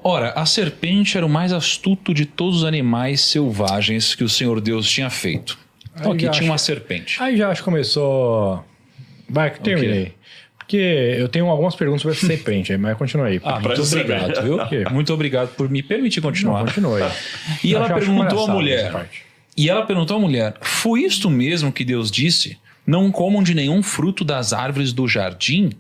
Ora, a serpente era o mais astuto de todos os animais selvagens que o Senhor Deus tinha feito. Então aqui tinha uma serpente. Aí já acho que começou... Vai, que terminei. Porque eu tenho algumas perguntas sobre essa serpente, mas continua aí. Muito obrigado, viu? Muito obrigado por me permitir continuar. Não, continue. E ela perguntou à mulher, foi isto mesmo que Deus disse? Não comam de nenhum fruto das árvores do jardim?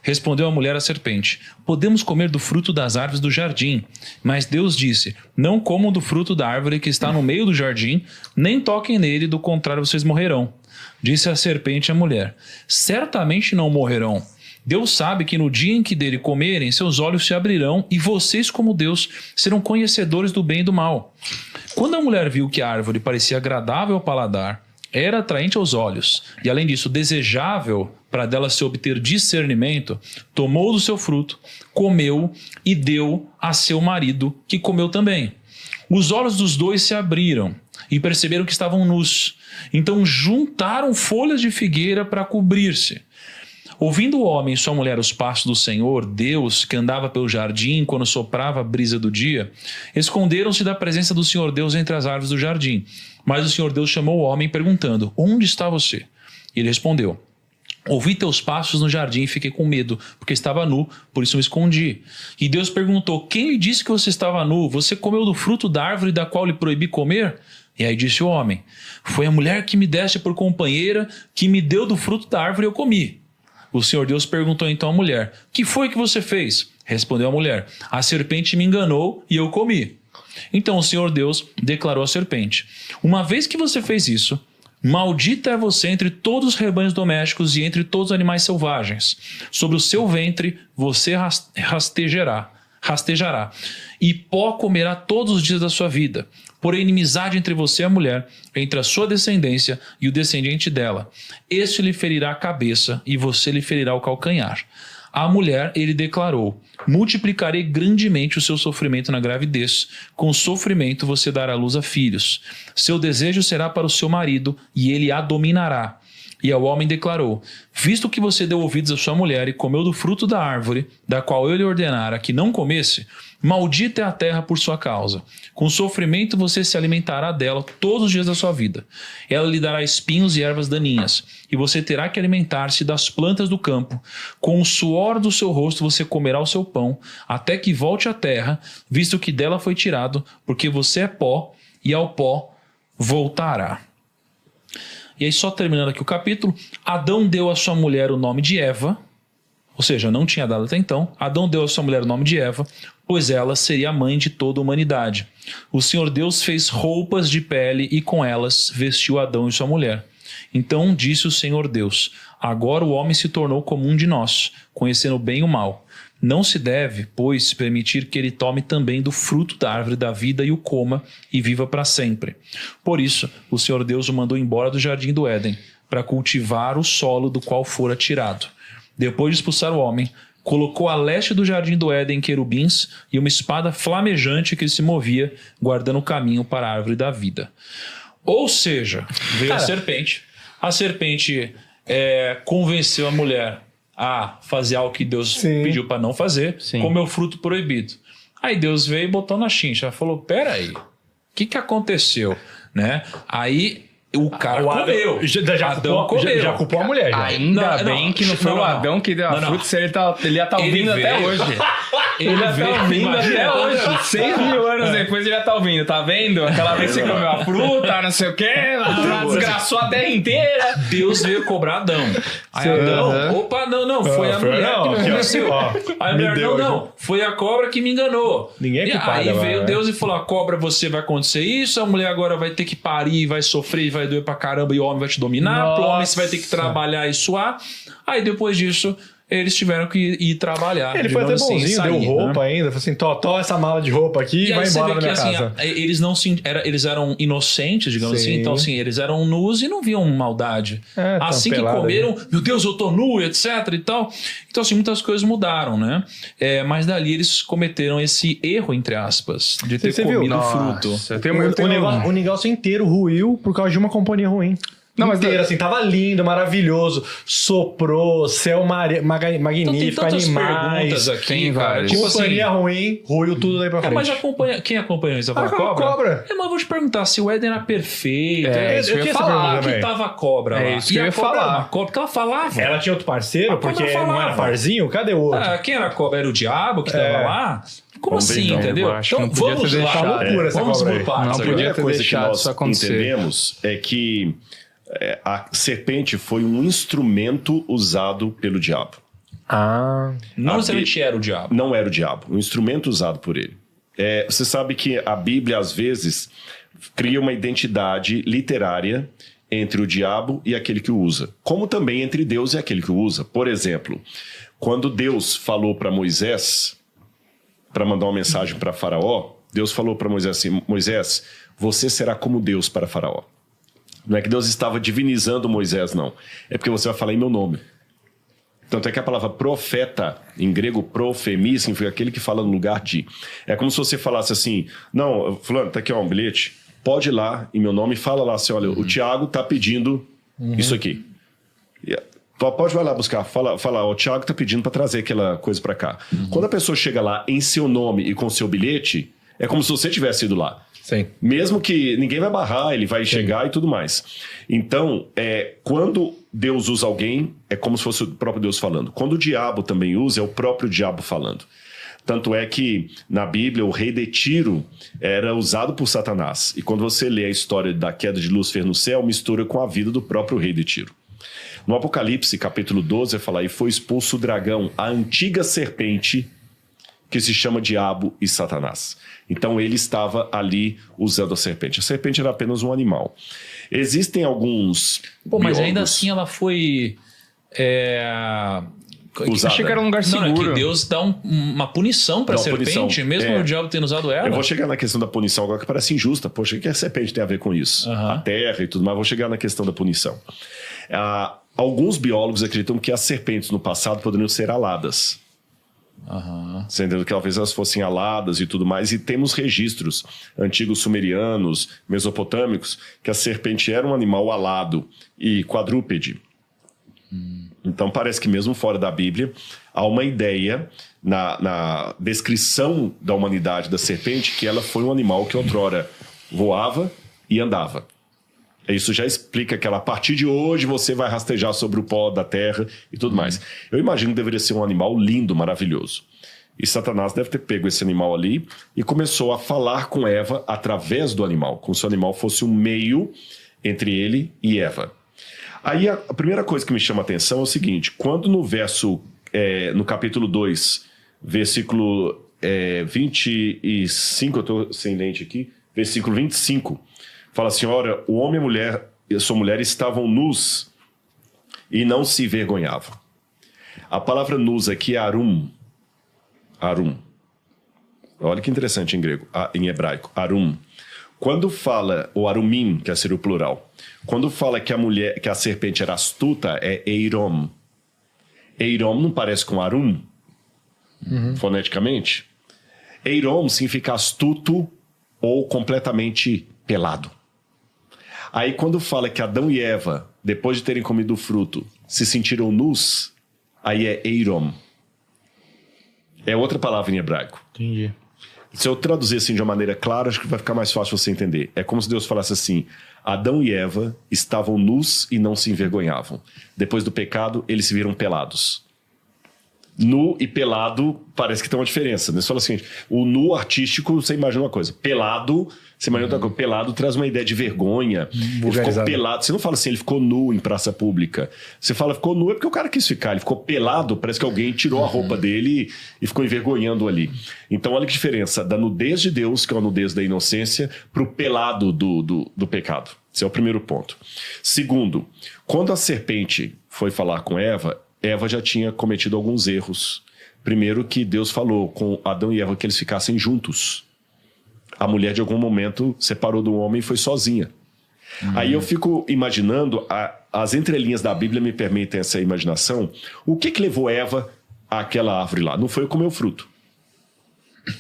Respondeu a mulher à serpente, podemos comer do fruto das árvores do jardim. Mas Deus disse, não comam do fruto da árvore que está no meio do jardim, nem toquem nele, do contrário vocês morrerão. Disse a serpente à mulher, certamente não morrerão. Deus sabe que no dia em que dele comerem, seus olhos se abrirão e vocês, como Deus, serão conhecedores do bem e do mal. Quando a mulher viu que a árvore parecia agradável ao paladar, era atraente aos olhos e, além disso, desejável para dela se obter discernimento, tomou do seu fruto, comeu e deu a seu marido, que comeu também. Os olhos dos dois se abriram e perceberam que estavam nus. Então juntaram folhas de figueira para cobrir-se. Ouvindo o homem e sua mulher os passos do Senhor, Deus, que andava pelo jardim quando soprava a brisa do dia, esconderam-se da presença do Senhor Deus entre as árvores do jardim. Mas o Senhor Deus chamou o homem perguntando, onde está você? Ele respondeu, ouvi teus passos no jardim e fiquei com medo, porque estava nu, por isso me escondi. E Deus perguntou, quem lhe disse que você estava nu? Você comeu do fruto da árvore da qual lhe proibi comer? E aí disse o homem, foi a mulher que me deste por companheira, que me deu do fruto da árvore e eu comi. O Senhor Deus perguntou então à mulher, que foi que você fez? Respondeu a mulher, a serpente me enganou e eu comi. Então o Senhor Deus declarou à serpente, uma vez que você fez isso, maldita é você entre todos os rebanhos domésticos e entre todos os animais selvagens. Sobre o seu ventre você rastejará, e pó comerá todos os dias da sua vida. Porém, inimizade entre você e a mulher, entre a sua descendência e o descendente dela. Este lhe ferirá a cabeça e você lhe ferirá o calcanhar. À mulher ele declarou, multiplicarei grandemente o seu sofrimento na gravidez. Com sofrimento você dará luz a filhos. Seu desejo será para o seu marido e ele a dominará. E ao homem declarou, visto que você deu ouvidos à sua mulher e comeu do fruto da árvore, da qual eu lhe ordenara que não comesse, maldita é a terra por sua causa. Com sofrimento você se alimentará dela todos os dias da sua vida. Ela lhe dará espinhos e ervas daninhas, e você terá que alimentar-se das plantas do campo. Com o suor do seu rosto você comerá o seu pão, até que volte à terra, visto que dela foi tirado, porque você é pó, e ao pó voltará. E aí, só terminando aqui o capítulo, Adão deu à sua mulher o nome de Eva, ou seja, não tinha dado até então. Adão deu à sua mulher o nome de Eva, pois ela seria a mãe de toda a humanidade. O Senhor Deus fez roupas de pele e com elas vestiu Adão e sua mulher. Então disse o Senhor Deus, agora o homem se tornou como um de nós, conhecendo o bem e o mal. Não se deve, pois, permitir que ele tome também do fruto da árvore da vida e o coma e viva para sempre. Por isso, o Senhor Deus o mandou embora do jardim do Éden, para cultivar o solo do qual fora tirado. Depois de expulsar o homem, colocou a leste do jardim do Éden querubins e uma espada flamejante que se movia, guardando o caminho para a árvore da vida. Ou seja, veio a serpente. A serpente convenceu a mulher a fazer algo que Deus pediu para não fazer, comeu fruto proibido. Aí Deus veio e botou na chincha. Falou, peraí, o que aconteceu? Né? Aí o cara comeu. Adão comeu. Já culpou a mulher. Já. Ainda bem que não foi o Adão que deu a fruta, ele ia estar ouvindo até hoje. Ele ia estar ouvindo até hoje. 6.000 anos depois ele ia estar ouvindo. Tá vendo? Aquela vez que você comeu a fruta, não sei o quê, desgraçou a terra inteira. Deus veio cobrar Adão. Aí Adão, opa, não, foi a mulher que me convenceu. Aí a mulher, não, foi a cobra que me enganou. Ninguém é culpado. Aí veio Deus e falou, a cobra, você vai acontecer isso, a mulher agora vai ter que parir, vai sofrer, vai doer pra caramba e o homem vai te dominar, o homem você vai ter que trabalhar e suar. Aí depois disso, eles tiveram que ir trabalhar. Ele foi até bonzinho, deu roupa ainda, falou assim, tó essa mala de roupa aqui e vai embora da minha casa. Eles eram inocentes, digamos assim, então assim, eles eram nus e não viam maldade. Assim que comeram, meu Deus, eu tô nu, etc e tal. Então assim, muitas coisas mudaram, né? Mas dali eles cometeram esse erro, entre aspas, de ter comido o fruto. O negócio inteiro ruiu por causa de uma companhia ruim. Não, mas inteiro, assim, tava lindo, maravilhoso. Soprou, céu magnífico, então, animais. Aqui, tem vários. Tipo companhia assim, ruim, ruiu tudo daí pra frente. Mas quem acompanhou isso? A cobra? Mas eu vou te perguntar se o Éden era perfeito. Eu ia falar que tava a cobra lá. Isso que eu ia falar. Porque ela falava. Ela tinha outro parceiro? Porque não era parzinho? Cadê o outro? Quem era a cobra? Era o diabo que tava lá? Como assim, entendeu? Então vamos lá. Vamos por partes. A primeira coisa que nós entendemos é que a serpente foi um instrumento usado pelo diabo. Não necessariamente era o diabo. Não era o diabo, um instrumento usado por ele. Você sabe que a Bíblia, às vezes, cria uma identidade literária entre o diabo e aquele que o usa, como também entre Deus e aquele que o usa. Por exemplo, quando Deus falou para Moisés, para mandar uma mensagem para Faraó, Deus falou para Moisés assim: Moisés, você será como Deus para Faraó. Não é que Deus estava divinizando Moisés, não. É porque você vai falar em meu nome. Tanto é que a palavra profeta, em grego profemi, significa aquele que fala no lugar de. É como se você falasse assim: não, fulano, tá aqui ó, um bilhete, pode ir lá em meu nome e fala lá assim: olha, o Tiago tá pedindo isso aqui. Pode vai lá buscar, fala, o Tiago tá pedindo para trazer aquela coisa para cá. Quando a pessoa chega lá em seu nome e com seu bilhete, é como se você tivesse ido lá. Sim. Mesmo que ninguém vai barrar, ele vai chegar e tudo mais. Então, quando Deus usa alguém, é como se fosse o próprio Deus falando. Quando o diabo também usa, é o próprio diabo falando. Tanto é que, na Bíblia, o rei de Tiro era usado por Satanás. E quando você lê a história da queda de Lúcifer no céu, mistura com a vida do próprio rei de Tiro. No Apocalipse, capítulo 12, vai falar: e foi expulso o dragão, a antiga serpente, que se chama Diabo e Satanás. Então ele estava ali usando a serpente. A serpente era apenas um animal. Existem alguns mas ainda assim ela foi... Usada. Achei que era um lugar seguro. Não, é que Deus dá uma punição para a serpente, mesmo o diabo tendo usado ela. Eu vou chegar na questão da punição agora, que parece injusta. Poxa, o que a serpente tem a ver com isso? A terra e tudo mais. Vou chegar na questão da punição. Alguns biólogos acreditam que as serpentes no passado poderiam ser aladas. Você entendeu? Que talvez elas fossem aladas e tudo mais. E temos registros antigos sumerianos, mesopotâmicos, que a serpente era um animal alado e quadrúpede. Então parece que mesmo fora da Bíblia há uma ideia na descrição da humanidade da serpente que ela foi um animal que outrora voava e andava. Isso já explica que a partir de hoje você vai rastejar sobre o pó da terra e tudo mais. Eu imagino que deveria ser um animal lindo, maravilhoso. E Satanás deve ter pego esse animal ali e começou a falar com Eva através do animal, como se o animal fosse um meio entre ele e Eva. Aí a primeira coisa que me chama a atenção é o seguinte: quando no capítulo 2, versículo 25, eu estou sem lente aqui, versículo 25, fala assim: ora, o homem e a sua mulher estavam nus e não se envergonhavam. A palavra nus aqui é arum. Arum. Olha que interessante em grego, em hebraico, arum. Quando fala, o arumim, que seria o plural, quando fala que a serpente era astuta, é eirom. Eirom não parece com arum, foneticamente? Eirom significa astuto ou completamente pelado. Aí quando fala que Adão e Eva, depois de terem comido o fruto, se sentiram nus, aí é eirom. É outra palavra em hebraico. Entendi. Se eu traduzir assim de uma maneira clara, acho que vai ficar mais fácil você entender. É como se Deus falasse assim: Adão e Eva estavam nus e não se envergonhavam. Depois do pecado, eles se viram pelados. Nu e pelado parece que tem uma diferença. Você fala assim: o nu artístico, você imagina uma coisa. Pelado, você imagina outra coisa. Pelado traz uma ideia de vergonha. Ele ficou pelado. Você não fala assim, ele ficou nu em praça pública. Você fala, ficou nu é porque o cara quis ficar. Ele ficou pelado, parece que alguém tirou a roupa dele e ficou envergonhando ali. Então olha que diferença da nudez de Deus, que é a nudez da inocência, para o pelado do pecado. Esse é o primeiro ponto. Segundo, quando a serpente foi falar com Eva já tinha cometido alguns erros. Primeiro, que Deus falou com Adão e Eva que eles ficassem juntos. A mulher, de algum momento, separou do homem e foi sozinha. Aí eu fico imaginando, as entrelinhas da Bíblia me permitem essa imaginação. O que levou Eva àquela árvore lá? Não foi comer o fruto.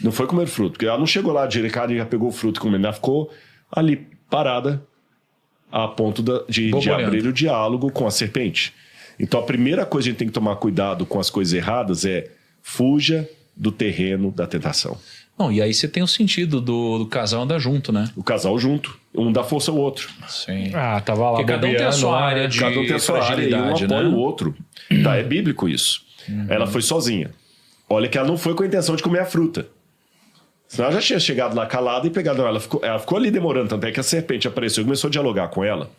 Não foi comer o fruto. Porque ela não chegou lá de cara e já pegou o fruto e comeu. Ela ficou ali, parada, a ponto de abrir o diálogo com a serpente. Então, a primeira coisa que a gente tem que tomar cuidado com as coisas erradas é fuja do terreno da tentação. Não, e aí você tem o sentido do casal andar junto, né? O casal junto. Um dá força ao outro. Sim. Tava lá. Porque cada um tem a sua área de cada um tem a sua área e um apoia o outro. Tá, é bíblico isso. Ela foi sozinha. Olha que ela não foi com a intenção de comer a fruta. Senão ela já tinha chegado lá calada e pegado ela. Ela ficou ali demorando, tanto é que a serpente apareceu e começou a dialogar com ela.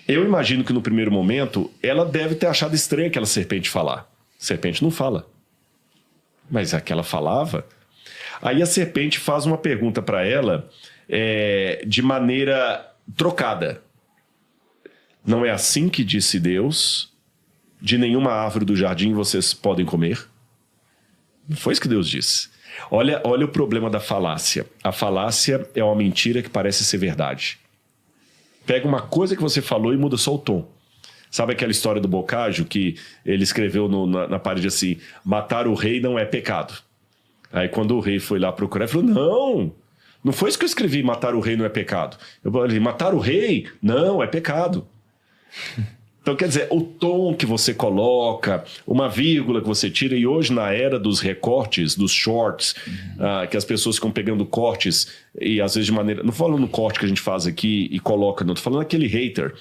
Eu imagino que no primeiro momento ela deve ter achado estranho aquela serpente falar. Serpente não fala. Mas aquela falava. Aí a serpente faz uma pergunta para ela de maneira trocada. Não é assim que disse Deus: de nenhuma árvore do jardim vocês podem comer? Não foi isso que Deus disse. Olha o problema da falácia. A falácia é uma mentira que parece ser verdade. Pega uma coisa que você falou e muda só o tom. Sabe aquela história do Boccaccio que ele escreveu na parede assim: matar o rei não é pecado. Aí quando o rei foi lá procurar, ele falou: não foi isso que eu escrevi, matar o rei não é pecado. Eu falei: matar o rei? Não, é pecado. Então, quer dizer, o tom que você coloca, uma vírgula que você tira, e hoje na era dos recortes, dos shorts, que as pessoas ficam pegando cortes, e às vezes de maneira... Não falando no corte que a gente faz aqui e coloca, não, tô falando aquele hater,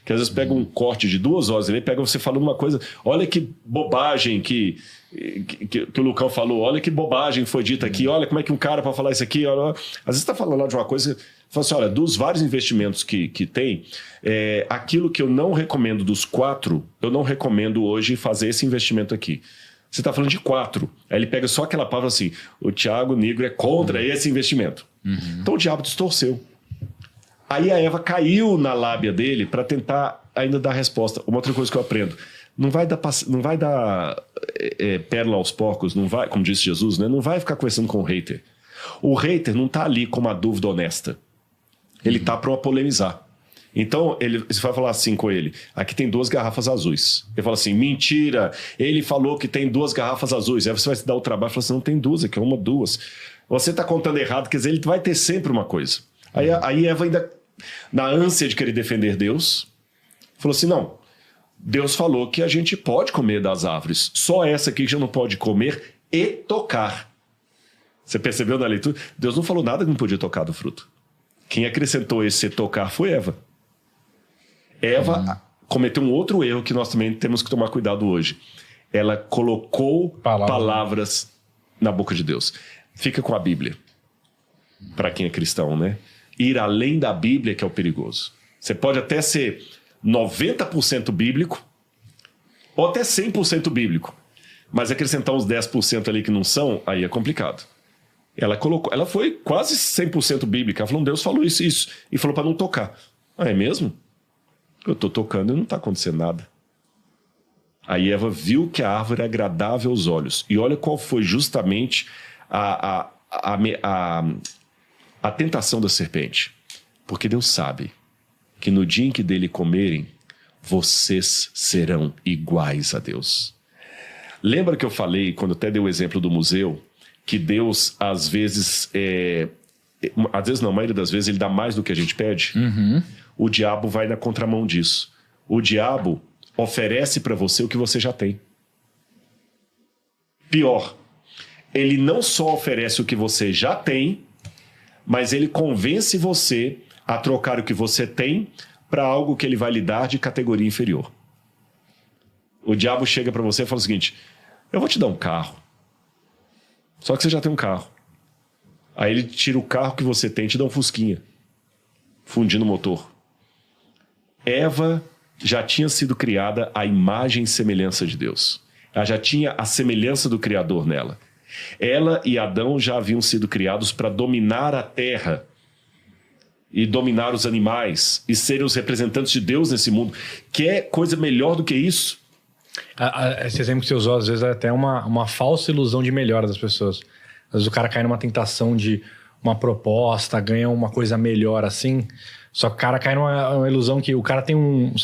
que às vezes pega um corte de 2 horas, ele pega você falando uma coisa, olha que bobagem que o Lucão falou, olha que bobagem foi dita aqui, olha como é que um cara pode falar isso aqui, olha... Às vezes está falando lá de uma coisa... Fala assim, olha, dos vários investimentos que tem, aquilo que eu não recomendo dos 4, eu não recomendo hoje fazer esse investimento aqui. Você está falando de 4. Aí ele pega só aquela palavra assim, o Thiago Nigro é contra esse investimento. Então o diabo distorceu. Aí a Eva caiu na lábia dele para tentar ainda dar resposta. Uma outra coisa que eu aprendo, não vai dar pérola aos porcos, não vai, como disse Jesus, né? Não vai ficar conversando com o hater. O hater não está ali com uma dúvida honesta. Ele tá para polemizar. Então, você vai falar assim com ele: aqui tem 2 garrafas azuis. Ele fala assim: mentira, ele falou que tem 2 garrafas azuis. Aí você vai se dar o trabalho e fala assim: não tem 2, aqui é 1, 2. Você tá contando errado, quer dizer, ele vai ter sempre uma coisa. Aí Eva ainda, na ânsia de querer defender Deus, falou assim: não, Deus falou que a gente pode comer das árvores. Só essa aqui que já não pode comer e tocar. Você percebeu na leitura? Deus não falou nada que não podia tocar do fruto. Quem acrescentou esse tocar foi Eva. Eva cometeu um outro erro que nós também temos que tomar cuidado hoje. Ela colocou palavras na boca de Deus. Fica com a Bíblia. Para quem é cristão, né? Ir além da Bíblia que é o perigoso. Você pode até ser 90% bíblico ou até 100% bíblico. Mas acrescentar uns 10% ali que não são, aí é complicado. Ela foi quase 100% bíblica. Ela falou: Deus falou isso. E falou para não tocar. Ah, é mesmo? Eu estou tocando e não está acontecendo nada. Aí Eva viu que a árvore é agradável aos olhos. E olha qual foi justamente a tentação da serpente. Porque Deus sabe que no dia em que dele comerem, vocês serão iguais a Deus. Lembra que eu falei, quando até dei o exemplo do museu, que Deus, às vezes não, a maioria das vezes, ele dá mais do que a gente pede? O diabo vai na contramão disso. O diabo oferece para você o que você já tem. Pior, ele não só oferece o que você já tem, mas ele convence você a trocar o que você tem para algo que ele vai lhe dar de categoria inferior. O diabo chega para você e fala o seguinte: eu vou te dar um carro. Só que você já tem um carro. Aí ele tira o carro que você tem e te dá um fusquinha, fundindo o motor. Eva já tinha sido criada à imagem e semelhança de Deus. Ela já tinha a semelhança do Criador nela. Ela e Adão já haviam sido criados para dominar a terra e dominar os animais e serem os representantes de Deus nesse mundo. Quer coisa melhor do que isso? Esse exemplo que você usou, às vezes, é até uma falsa ilusão de melhora das pessoas. Às vezes o cara cai numa tentação de uma proposta, ganha uma coisa melhor assim, só que o cara cai numa ilusão que o cara tem um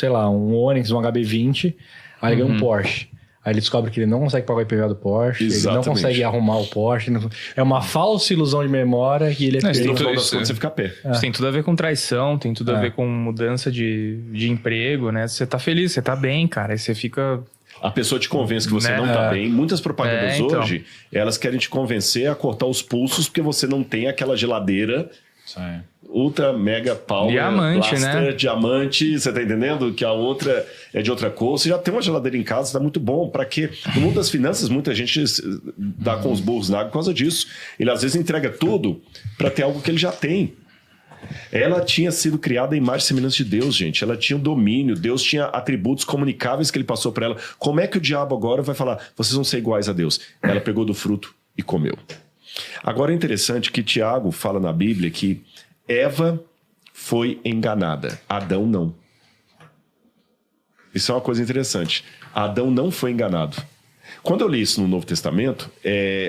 Onix, um HB20, aí ganha um Porsche. Aí ele descobre que ele não consegue pagar o IPVA do Porsche, Exatamente. ele não consegue arrumar o Porsche. É uma falsa ilusão de memória que ele é No final das contas, você fica a pé. Isso tem tudo a ver com traição, tem tudo a ver com mudança de emprego, né? Você tá feliz, você tá bem, cara. Aí você fica... A pessoa te convence que você não tá bem. Muitas propagandas hoje, elas querem te convencer a cortar os pulsos porque você não tem aquela geladeira ultra mega power, diamante, blaster, né? diamante, você tá entendendo? Que a outra é de outra cor. Você já tem uma geladeira em casa, tá muito bom. Pra quê? No mundo das finanças, muita gente dá com os burros na água por causa disso. Ele às vezes entrega tudo pra ter algo que ele já tem. Ela tinha sido criada à imagem e semelhança de Deus, gente. Ela tinha o domínio. Deus tinha atributos comunicáveis que ele passou para ela. Como é que o diabo agora vai falar, vocês vão ser iguais a Deus? Ela pegou do fruto e comeu. Agora é interessante que Tiago fala na Bíblia que Eva foi enganada, Adão não. Isso é uma coisa interessante. Adão não foi enganado. Quando eu li isso no Novo Testamento,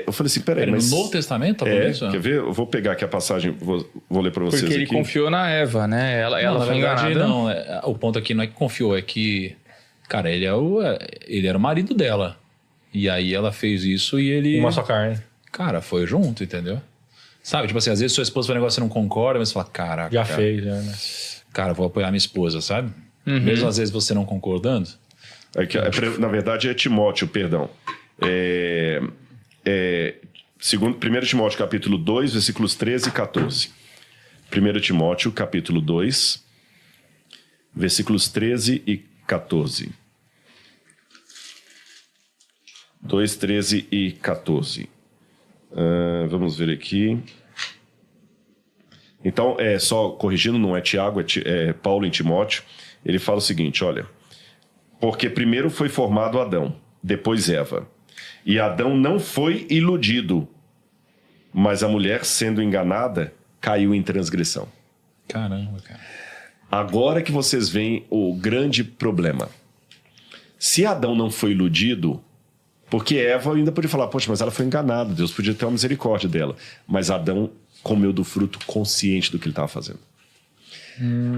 eu falei assim, peraí, mas... No Novo Testamento? Quer ver? Eu vou pegar aqui a passagem, vou ler para vocês Porque ele aqui. confiou na Eva, né? Ela foi enganada. Não, o ponto aqui não é que confiou, é que, cara, ele era o marido dela. E aí ela fez isso e ele... Uma só carne. Cara, foi junto, entendeu? Sabe, tipo assim, às vezes sua esposa faz um negócio que você não concorda, mas você fala, caraca... Já fez, já, né? Cara, vou apoiar minha esposa, sabe? Mesmo às vezes você não concordando... Na verdade é Timóteo, perdão. 1 Timóteo capítulo 2, versículos 13 e 14. 1 Timóteo capítulo 2, versículos 13 e 14. 2, 13 e 14. Vamos ver aqui. Então, só corrigindo, não é Tiago, é Paulo em Timóteo. Ele fala o seguinte, olha... Porque primeiro foi formado Adão, depois Eva. E Adão não foi iludido, mas a mulher, sendo enganada, caiu em transgressão. Caramba, cara. Agora que vocês veem o grande problema. Se Adão não foi iludido, porque Eva ainda podia falar, poxa, mas ela foi enganada, Deus podia ter uma misericórdia dela. Mas Adão comeu do fruto consciente do que ele estava fazendo.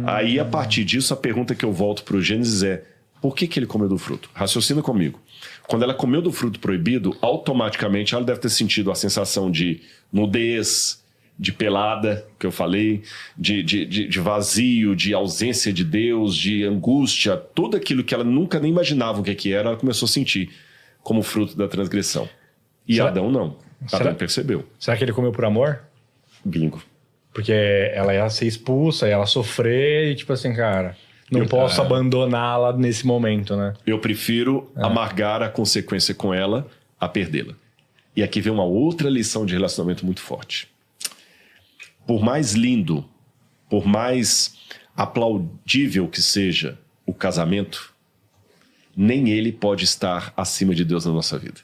Aí, a partir disso, a pergunta que eu volto para o Gênesis é, por que ele comeu do fruto? Raciocina comigo. Quando ela comeu do fruto proibido, automaticamente ela deve ter sentido a sensação de nudez, de pelada, que eu falei, de vazio, de ausência de Deus, de angústia, tudo aquilo que ela nunca nem imaginava o que era, ela começou a sentir como fruto da transgressão. E Adão não. Adão percebeu. Será que ele comeu por amor? Bingo. Porque ela ia ser expulsa, ela sofrer e tipo assim, cara... Não posso abandoná-la nesse momento, né? Eu prefiro amargar a consequência com ela a perdê-la. E aqui vem uma outra lição de relacionamento muito forte. Por mais lindo, por mais aplaudível que seja o casamento, nem ele pode estar acima de Deus na nossa vida.